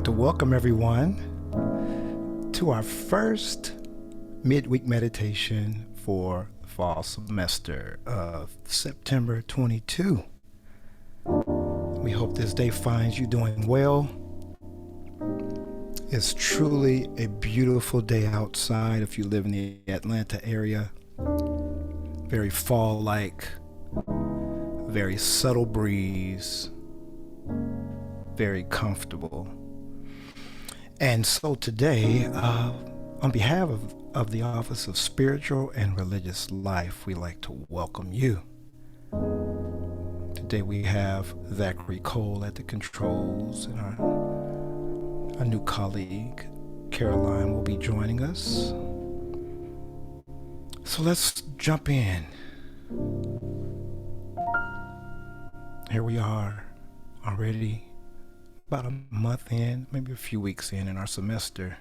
to welcome everyone to our first midweek meditation for the fall semester of September 22. We hope this day finds you doing well. It's truly a beautiful day outside if you live in the Atlanta area. Very fall-like, very subtle breeze, very comfortable. And so today, on behalf of the Office of Spiritual and Religious Life, we'd like to welcome you. Today we have Zachary Cole at the controls, and our new colleague, Caroline, will be joining us. So let's jump in. Here we are, already about a month in, maybe a few weeks in our semester.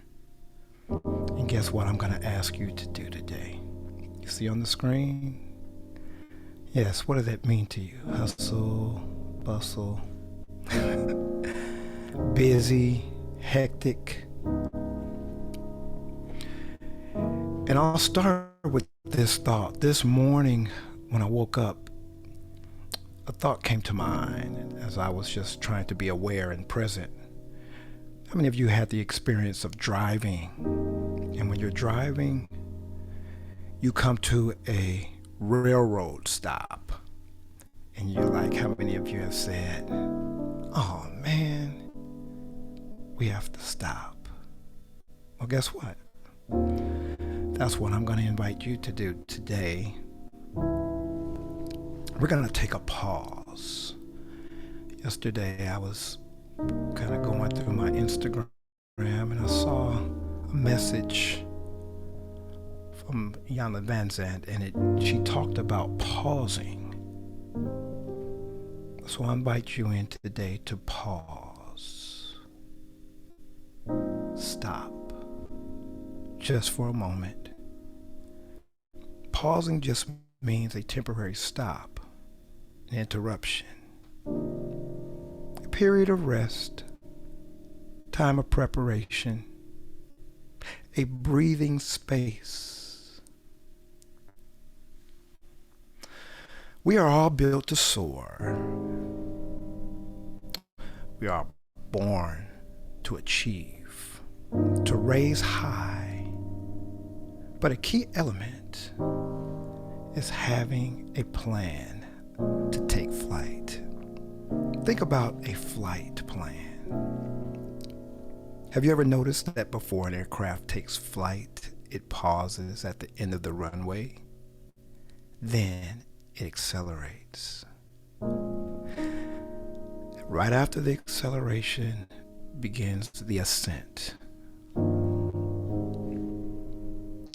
And guess what I'm going to ask you to do today? You see on the screen? Yes, what does that mean to you? Hustle, bustle, busy, hectic. And I'll start with this thought. This morning when I woke up, a thought came to mind as I was just trying to be aware and present. How many of you had the experience of driving? And when you're driving, you come to a railroad stop. And you're like, how many of you have said, oh man, we have to stop? Well, guess what? That's what I'm going to invite you to do today. We're going to take a pause. Yesterday, I was kind of going through my Instagram and I saw a message from Yana Van Zandt, and she talked about pausing. So I invite you in today to pause. Stop. Just for a moment. Pausing just means a temporary stop, an interruption, a period of rest, time of preparation, a breathing space. We are all built to soar. We are born to achieve, to raise high. But a key element is having a plan to take flight. Think about a flight plan. Have you ever noticed that before an aircraft takes flight, it pauses at the end of the runway? Then it accelerates. Right after the acceleration begins the ascent.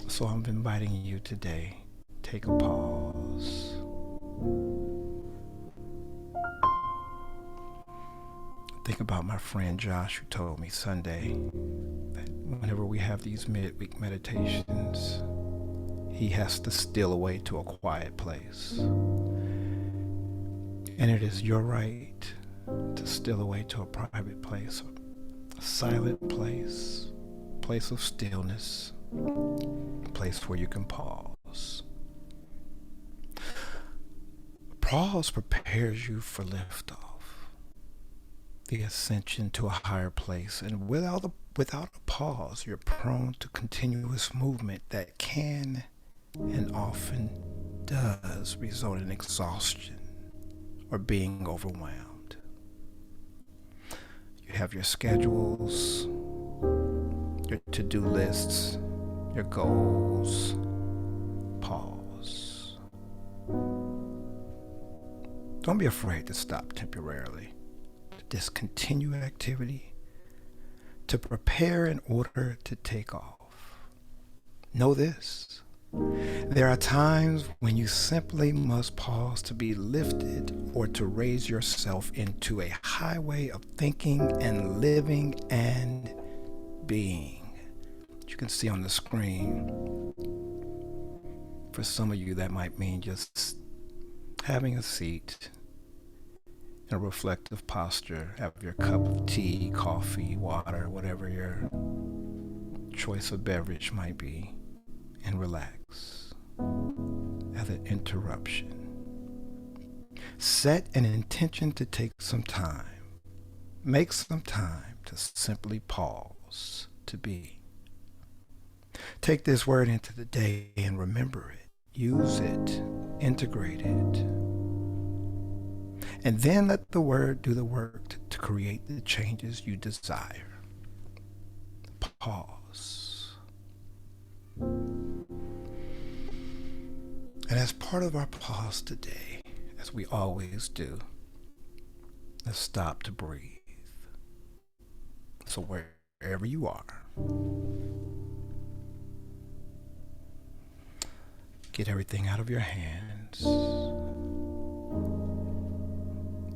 So I'm inviting you today, take a pause. Think about my friend Josh, who told me Sunday that whenever we have these midweek meditations, he has to steal away to a quiet place. And it is your right to steal away to a private place, a silent place, a place of stillness, a place where you can pause. Pause prepares you for liftoff, the ascension to a higher place. And without a pause, you're prone to continuous movement that can and often does result in exhaustion or being overwhelmed. You have your schedules, your to-do lists, your goals. Pause. Don't be afraid to stop temporarily, to discontinue activity, to prepare in order to take off. Know this: there are times when you simply must pause to be lifted or to raise yourself into a highway of thinking and living and being. You can see on the screen. For some of you, that might mean just having a seat in a reflective posture. Have your cup of tea, coffee, water, whatever your choice of beverage might be, and relax as an interruption. Set an intention to take some time. Make some time to simply pause, to be. Take this word into the day and remember it. Use it. Integrate it. And then let the word do the work to create the changes you desire. Pause. And as part of our pause today, as we always do, let's stop to breathe. So wherever you are, get everything out of your hands.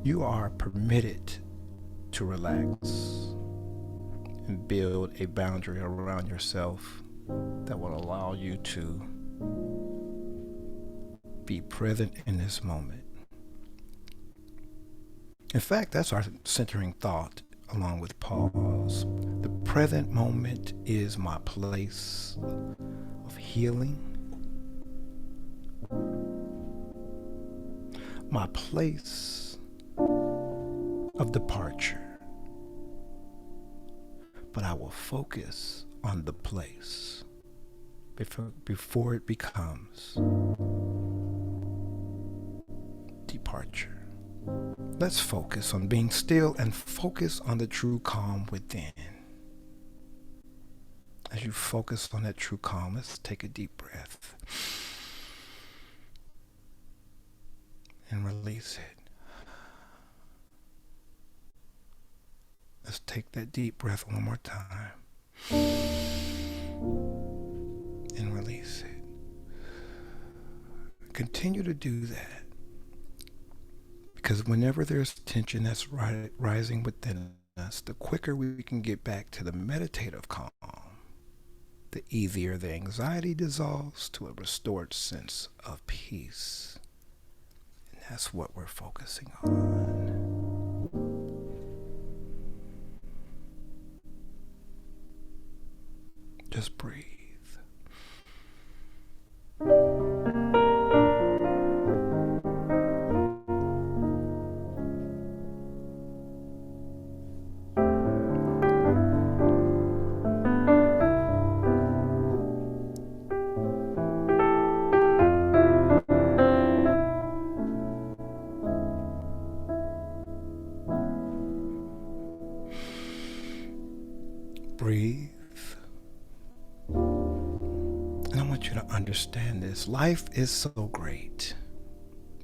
You are permitted to relax and build a boundary around yourself that will allow you to be present in this moment. In fact, that's our centering thought along with pause. The present moment is my place of healing, my place of departure. But I will focus on the place before it becomes departure. Let's focus on being still and focus on the true calm within. As you focus on that true calm, let's take a deep breath and release it. Let's take that deep breath one more time and release it. Continue to do that. Because whenever there's tension that's rising within us, the quicker we can get back to the meditative calm, the easier the anxiety dissolves to a restored sense of peace. And that's what we're focusing on. Just breathe. Breathe. And I want you to understand this. Life is so great.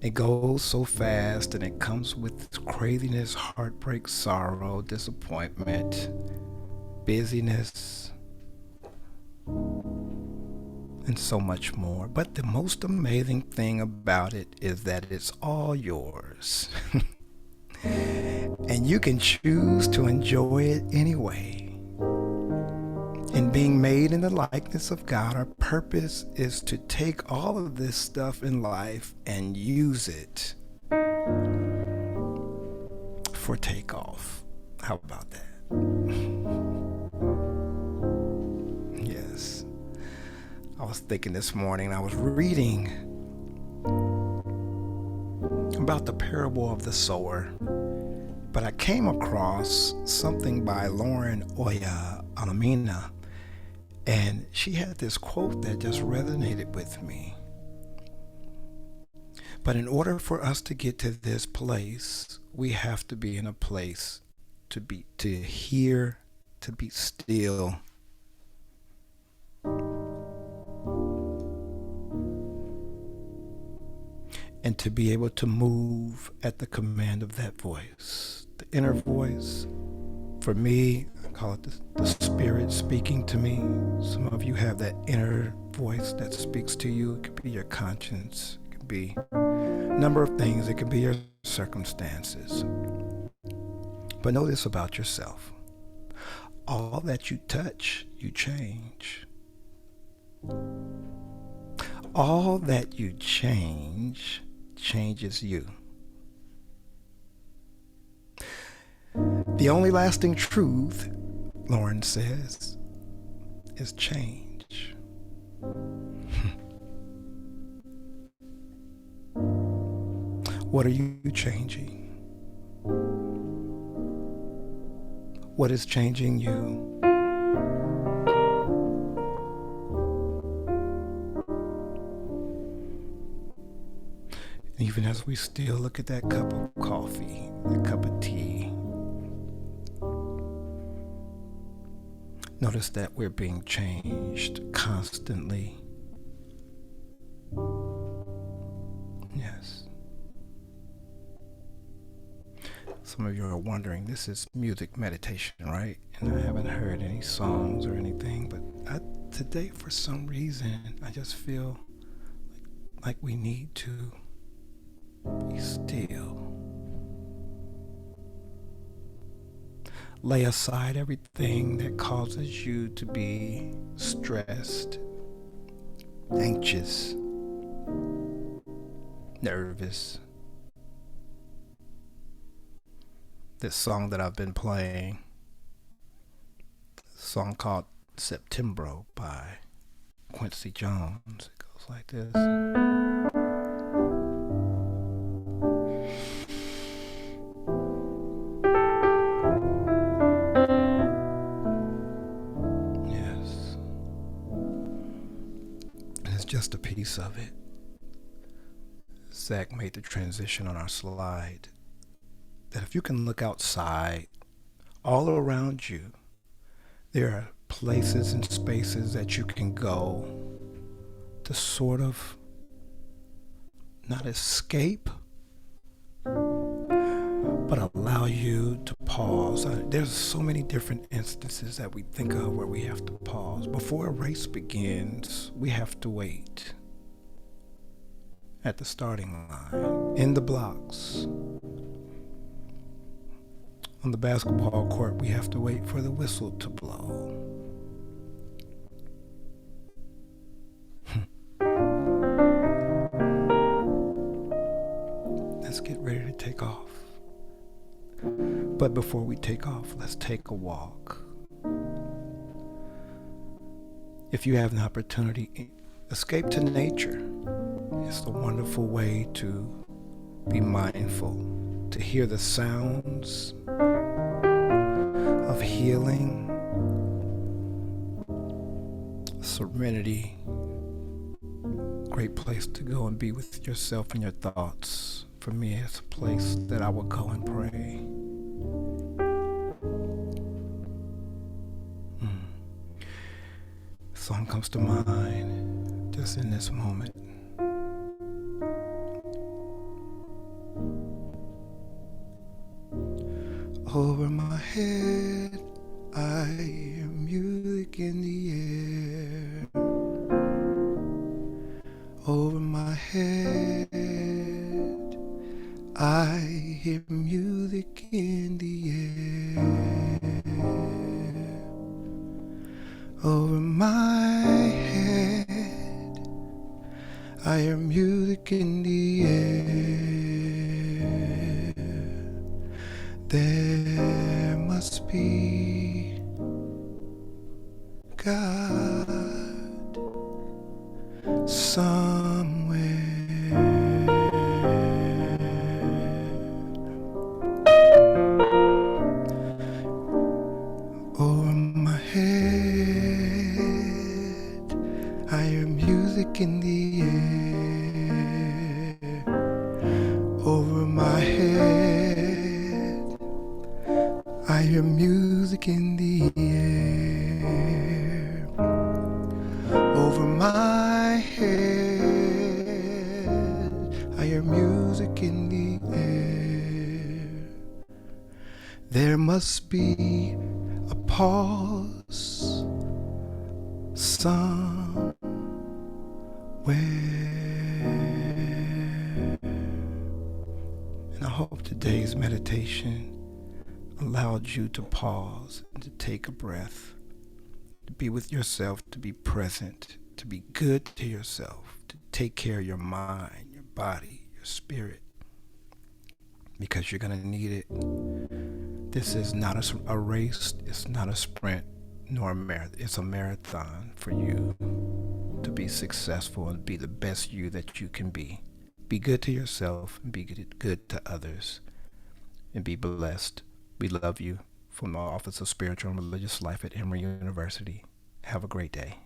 It goes so fast and it comes with craziness, heartbreak, sorrow, disappointment, busyness, and so much more. But the most amazing thing about it is that it's all yours. And you can choose to enjoy it anyway. In being made in the likeness of God, our purpose is to take all of this stuff in life and use it for takeoff. How about that? Yes. I was thinking this morning, I was reading about the parable of the sower, but I came across something by Lauren Oya Alamina. And she had this quote that just resonated with me. But in order for us to get to this place, we have to be in a place to hear, to be still. And to be able to move at the command of that voice, the inner voice. For me, I call it the spirit speaking to me. Some of you have that inner voice that speaks to you. It could be your conscience. It could be a number of things. It could be your circumstances. But know this about yourself. All that you touch, you change. All that you change, changes you. The only lasting truth, Lauren says, is change. What are you changing? What is changing you? Even as we still look at that cup of coffee, that cup of tea, notice that we're being changed constantly. Yes. Some of you are wondering, this is music meditation, right? And I haven't heard any songs or anything, but today, for some reason, I just feel like we need to be still. Lay aside everything that causes you to be stressed, anxious, nervous. This song that I've been playing, a song called Septembro by Quincy Jones. It goes like this. Yes. And it's just a piece of it. Zach made the transition on our slide. That if you can look outside, all around you, there are places and spaces that you can go to sort of not escape, but allow you to pause. There's so many different instances that we think of where we have to pause. Before a race begins, we have to wait at the starting line, in the blocks. On the basketball court, we have to wait for the whistle to blow. Let's get ready to take off. But before we take off, let's take a walk. If you have an opportunity, escape to nature. It's a wonderful way to be mindful, to hear the sounds of healing, serenity. Great place to go and be with yourself and your thoughts. For me, it's a place that I will go and pray. A song comes to mind just in this moment. Over my head, I hear music in the air. Over my head, I hear music in the air. Over my head, I hear music in the air. There must be God somewhere. Over my head, I hear music in the air. Over my head, I hear music in the air. Over my head, I hear music in the air. There must be a pause somewhere. And I hope today's meditation allowed you to pause and to take a breath, to be with yourself, to be present, to be good to yourself, to take care of your mind, your body, your spirit, because you're going to need it This is not a race, it's not a sprint, nor a marathon. It's a marathon for you to be successful and be the best you that you can be. Be good to yourself and be good to others and be blessed. We love you from the Office of Spiritual and Religious Life at Emory University. Have a great day.